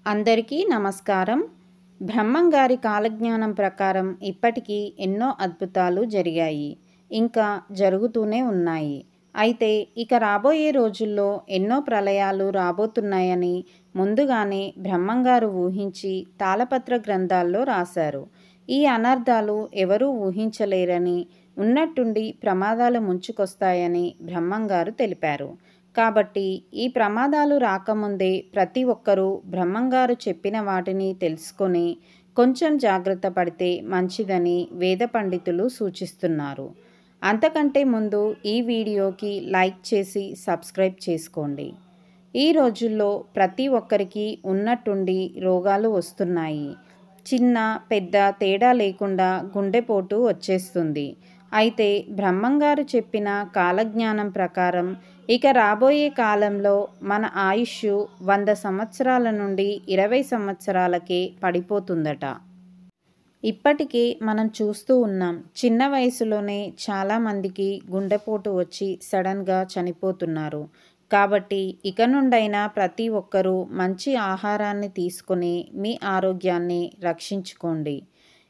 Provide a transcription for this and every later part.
అందరికీ నమస్కారం. బ్రహ్మంగారి కాలజ్ఞానం ప్రకారం ఇప్పటికీ ఎన్నో అద్భుతాలు జరిగాయి. ఇంకా జరుగుతూనే ఉన్నాయి. అయితే ఇక రాబోయే రోజుల్లో ఎన్నో ప్రళయాలు రాబోతున్నాయని ముందుగానే బ్రహ్మంగారు ఊహించి తాళపత్ర గ్రంథాల్లో రాశారు. ఈ అనర్థాలు ఎవరూ ఊహించలేరని, ఉన్నట్టుండి ప్రమాదాలు ముంచుకొస్తాయని బ్రహ్మంగారు తెలిపారు. కాబట్టి ఈ ప్రమాదాలు రాకముందే ప్రతి ఒక్కరూ బ్రహ్మంగారు చెప్పిన వాటిని తెలుసుకొని కొంచెం జాగ్రత్త పడితే మంచిదని వేద పండితులు సూచిస్తున్నారు. అంతకంటే ముందు ఈ వీడియోకి లైక్ చేసి సబ్స్క్రైబ్ చేసుకోండి. ఈ రోజుల్లో ప్రతి ఒక్కరికి ఉన్నట్టుండి రోగాలు వస్తున్నాయి. చిన్న పెద్ద తేడా లేకుండా గుండెపోటు వచ్చేస్తుంది. అయితే బ్రహ్మంగారు చెప్పిన కాలజ్ఞానం ప్రకారం ఇక రాబోయే కాలంలో మన ఆయుష్ 100 సంవత్సరాల నుండి 20 సంవత్సరాలకే పడిపోతుందట. ఇప్పటికే మనం చూస్తూ ఉన్నాం. చిన్న వయసులోనే చాలామందికి గుండెపోటు వచ్చి సడన్గా చనిపోతున్నారు. కాబట్టి ఇక నుండైనా ప్రతి ఒక్కరూ మంచి ఆహారాన్ని తీసుకొని మీ ఆరోగ్యాన్ని రక్షించుకోండి.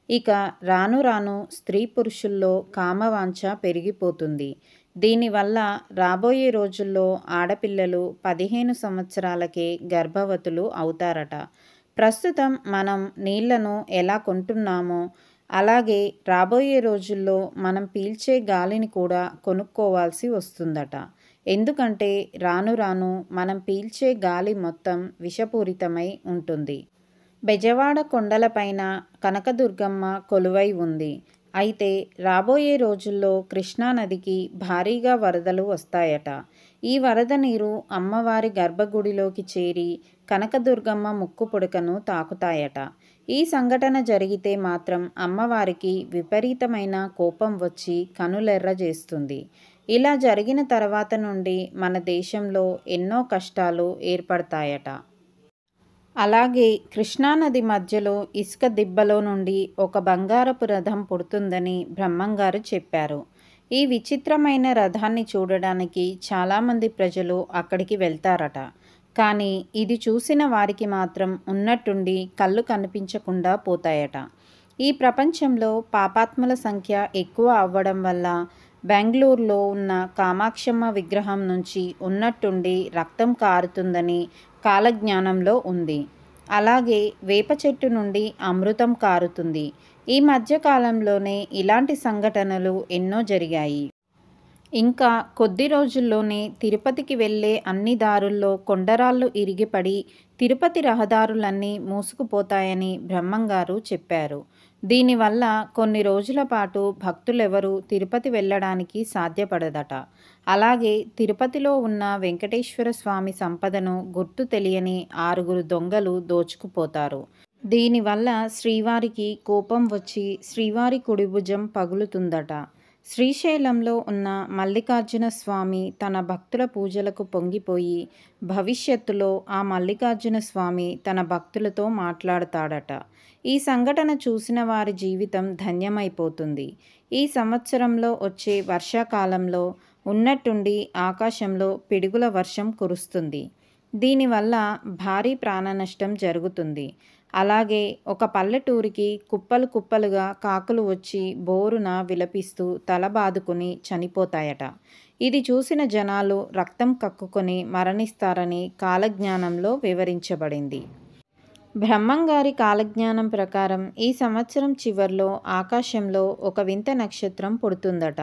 ఇక రాను రాను స్త్రీ పురుషుల్లో కామవాంఛ పెరిగిపోతుంది. దీనివల్ల రాబోయే రోజుల్లో ఆడపిల్లలు 15 సంవత్సరాలకే గర్భవతులు అవుతారట. ప్రస్తుతం మనం నీళ్లను ఎలా కొంటున్నామో అలాగే రాబోయే రోజుల్లో మనం పీల్చే గాలిని కూడా కొనుక్కోవాల్సి వస్తుందట. ఎందుకంటే రాను రాను మనం పీల్చే గాలి మొత్తం విషపూరితమై ఉంటుంది. బెజవాడ కొండలపైన కనకదుర్గమ్మ కొలువై ఉంది. అయితే రాబోయే రోజుల్లో కృష్ణానదికి భారీగా వరదలు వస్తాయట. ఈ వరద నీరు అమ్మవారి గర్భగుడిలోకి చేరి కనకదుర్గమ్మ ముక్కు పుడకను తాకుతాయట. ఈ సంఘటన జరిగితే మాత్రం అమ్మవారికి విపరీతమైన కోపం వచ్చి కనులెర్రజేస్తుంది. ఇలా జరిగిన తర్వాత నుండి మన దేశంలో ఎన్నో కష్టాలు ఏర్పడతాయట. అలాగే కృష్ణానది మధ్యలో ఇసుక దిబ్బలో నుండి ఒక బంగారపు రథం పుడుతుందని బ్రహ్మంగారు చెప్పారు. ఈ విచిత్రమైన రథాన్ని చూడడానికి చాలామంది ప్రజలు అక్కడికి వెళ్తారట. కానీ ఇది చూసిన వారికి మాత్రం ఉన్నట్టుండి కళ్ళు కనిపించకుండా పోతాయట. ఈ ప్రపంచంలో పాపాత్ముల సంఖ్య ఎక్కువ అవ్వడం వల్ల బెంగళూరులో ఉన్న కామాక్షమ్మ విగ్రహం నుంచి ఉన్నట్టుండి రక్తం కారుతుందని కాలజ్ఞానంలో ఉంది. అలాగే వేప చెట్టు నుండి అమృతం కారుతుంది. ఈ మధ్యకాలంలోనే ఇలాంటి సంఘటనలు ఎన్నో జరిగాయి. ఇంకా కొద్ది రోజుల్లోనే తిరుపతికి వెళ్ళే అన్ని దారుల్లో కొండరాళ్ళు ఇరిగిపడి తిరుపతి రహదారులన్నీ మూసుకుపోతాయని బ్రహ్మంగారు చెప్పారు. దీనివల్ల కొన్ని రోజుల పాటు భక్తులెవరూ తిరుపతి వెళ్ళడానికి సాధ్యపడదట. అలాగే తిరుపతిలో ఉన్న వెంకటేశ్వర స్వామి సంపదను గుర్తు తెలియని 6 దొంగలు దోచుకుపోతారు. దీనివల్ల శ్రీవారికి కోపం వచ్చి శ్రీవారి కుడిభుజం పగులుతుందట. శ్రీశైలంలో ఉన్న మల్లికార్జున స్వామి తన భక్తుల పూజలకు పొంగిపోయి భవిష్యత్తులో ఆ మల్లికార్జున స్వామి తన భక్తులతో మాట్లాడతాడట. ఈ సంఘటన చూసిన వారి జీవితం ధన్యమైపోతుంది. ఈ సంవత్సరంలో వచ్చే వర్షాకాలంలో ఉన్నట్టుండి ఆకాశంలో పిడుగుల వర్షం కురుస్తుంది. దీనివల్ల భారీ ప్రాణనష్టం జరుగుతుంది. అలాగే ఒక పల్లెటూరికి కుప్పలు కుప్పలుగా కాకులు వచ్చి బోరున విలపిస్తూ తల బాదుకుని చనిపోతాయట. ఇది చూసిన జనాలు రక్తం కక్కుకొని మరణిస్తారని కాలజ్ఞానంలో వివరించబడింది. బ్రహ్మంగారి కాలజ్ఞానం ప్రకారం ఈ సంవత్సరం చివర్లో ఆకాశంలో ఒక వింత నక్షత్రం పుడుతుందట.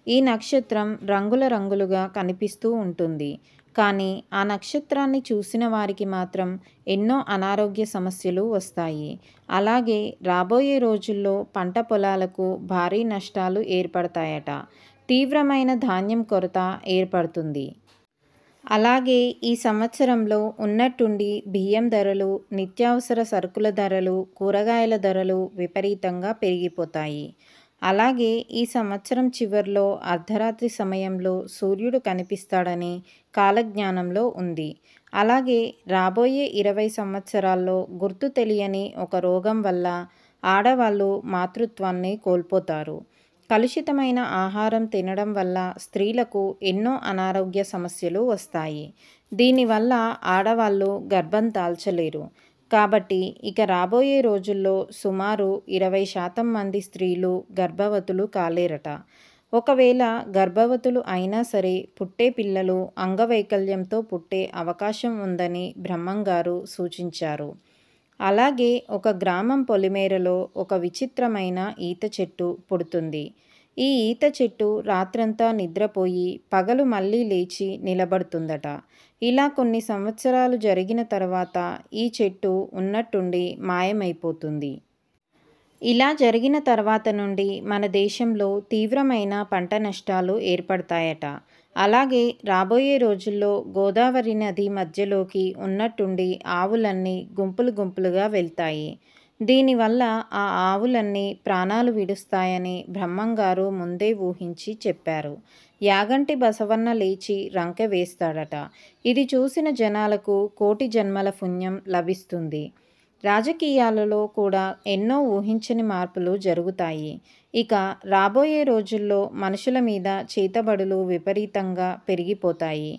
ఈ నక్షత్రం రంగుల రంగులుగా కనిపిస్తూ ఉంటుంది. కానీ ఆ నక్షత్రాన్ని చూసిన వారికి మాత్రం ఎన్నో అనారోగ్య సమస్యలు వస్తాయి. అలాగే రాబోయే రోజుల్లో పంట పొలాలకు భారీ నష్టాలు ఏర్పడతాయట. తీవ్రమైన ధాన్యం కొరత ఏర్పడుతుంది. అలాగే ఈ సంవత్సరంలో ఉన్నట్టుండి బియ్యం ధరలు, నిత్యావసర సరుకుల ధరలు, కూరగాయల ధరలు విపరీతంగా పెరిగిపోతాయి. అలాగే ఈ సంవత్సరం చివర్లో అర్ధరాత్రి సమయంలో సూర్యుడు కనిపిస్తాడని కాలజ్ఞానంలో ఉంది. అలాగే రాబోయే 20 సంవత్సరాల్లో గుర్తు తెలియని ఒక రోగం వల్ల ఆడవాళ్ళు మాతృత్వాన్ని కోల్పోతారు. కలుషితమైన ఆహారం తినడం వల్ల స్త్రీలకు ఎన్నో అనారోగ్య సమస్యలు వస్తాయి. దీనివల్ల ఆడవాళ్ళు గర్భం దాల్చలేరు. కాబట్టి ఇక రాబోయే రోజుల్లో సుమారు 20% మంది స్త్రీలు గర్భవతులు కాలేరట. ఒకవేళ గర్భవతులు అయినా సరే పుట్టే పిల్లలు అంగవైకల్యంతో పుట్టే అవకాశం ఉందని బ్రహ్మంగారు సూచించారు. అలాగే ఒక గ్రామం పొలిమేరలో ఒక విచిత్రమైన ఈత చెట్టు పుడుతుంది. ఈ ఈత చెట్టు రాత్రంతా నిద్రపోయి పగలు మళ్ళీ లేచి నిలబడుతుందట. ఇలా కొన్ని సంవత్సరాలు జరిగిన తర్వాత ఈ చెట్టు ఉన్నట్టుండి మాయమైపోతుంది. ఇలా జరిగిన తర్వాత నుండి మన దేశంలో తీవ్రమైన పంట నష్టాలు ఏర్పడతాయట. అలాగే రాబోయే రోజుల్లో గోదావరి నది మధ్యలోకి ఉన్నట్టుండి ఆవులన్నీ గుంపులు గుంపులుగా వెళ్తాయి. దీనివల్ల ఆ ఆవులన్నీ ప్రాణాలు విడుస్తాయని బ్రహ్మంగారు ముందే ఊహించి చెప్పారు. యాగంటి బసవన్న లేచి రంకె వేస్తాడట. ఇది చూసిన జనాలకు కోటి జన్మల పుణ్యం లభిస్తుంది. రాజకీయాలలో కూడా ఎన్నో ఊహించని మార్పులు జరుగుతాయి. ఇక రాబోయే రోజుల్లో మనుషుల మీద చేతబడులు విపరీతంగా పెరిగిపోతాయి.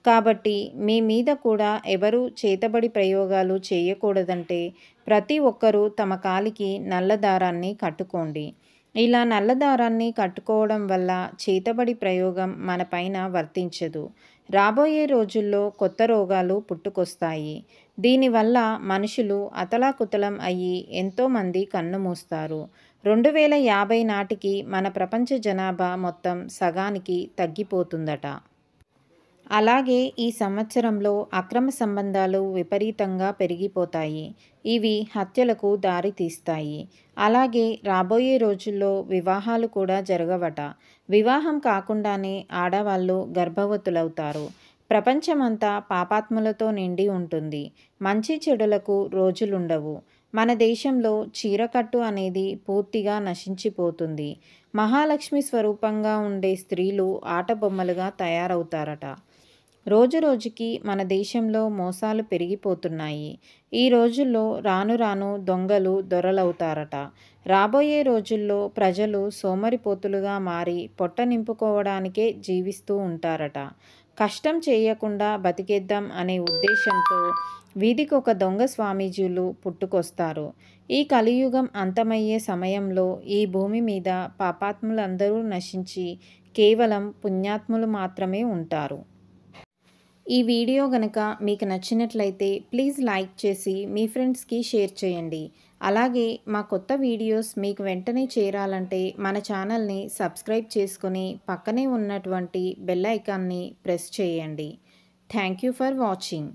కాబట్టి మీ మీద కూడా ఎవరు చేతబడి ప్రయోగాలు చేయకూడదంటే ప్రతి ఒక్కరూ తమ కాలికి నల్ల దారాన్ని కట్టుకోండి. ఇలా నల్ల దారాన్ని కట్టుకోవడం వల్ల చేతబడి ప్రయోగం మనపైన వర్తించదు. రాబోయే రోజుల్లో కొత్త రోగాలు పుట్టుకొస్తాయి. దీనివల్ల మనుషులు అతలాకుతలం అయ్యి ఎంతోమంది కన్నుమూస్తారు. 2050 నాటికి మన ప్రపంచ జనాభా మొత్తం సగానికి తగ్గిపోతుందట. అలాగే ఈ సంవత్సరంలో అక్రమ సంబంధాలు విపరీతంగా పెరిగిపోతాయి. ఇవి హత్యలకు దారి తీస్తాయి. అలాగే రాబోయే రోజుల్లో వివాహాలు కూడా జరగవట. వివాహం కాకుండానే ఆడవాళ్ళు గర్భవతులవుతారు. ప్రపంచమంతా పాపాత్ములతో నిండి ఉంటుంది. మంచి చెడులకు రోజులుండవు. మన దేశంలో చీరకట్టు అనేది పూర్తిగా నశించిపోతుంది. మహాలక్ష్మి స్వరూపంగా ఉండే స్త్రీలు ఆటబొమ్మలుగా తయారవుతారట. రోజురోజుకి మన దేశంలో మోసాలు పెరిగిపోతున్నాయి. ఈ రోజుల్లో రాను రాను దొంగలు దొరలవుతారట. రాబోయే రోజుల్లో ప్రజలు సోమరిపోతులుగా మారి పొట్ట నింపుకోవడానికే జీవిస్తూ ఉంటారట. కష్టం చేయకుండా బతికేద్దాం అనే ఉద్దేశంతో వీధికొక దొంగ స్వామీజీలు పుట్టుకొస్తారు. ఈ కలియుగం అంతమయ్యే సమయంలో ఈ భూమి మీద పాపాత్ములందరూ నశించి కేవలం పుణ్యాత్ములు మాత్రమే ఉంటారు. ఈ వీడియో గనక మీకు నచ్చినట్లయితే ప్లీజ్ లైక్ చేసి మీ ఫ్రెండ్స్కి షేర్ చేయండి. అలాగే మా కొత్త వీడియోస్ మీకు వెంటనే చేరాలంటే మన ఛానల్ని సబ్స్క్రైబ్ చేసుకొని పక్కనే ఉన్నటువంటి బెల్ ఐకాన్ని ప్రెస్ చేయండి. Thank you for watching.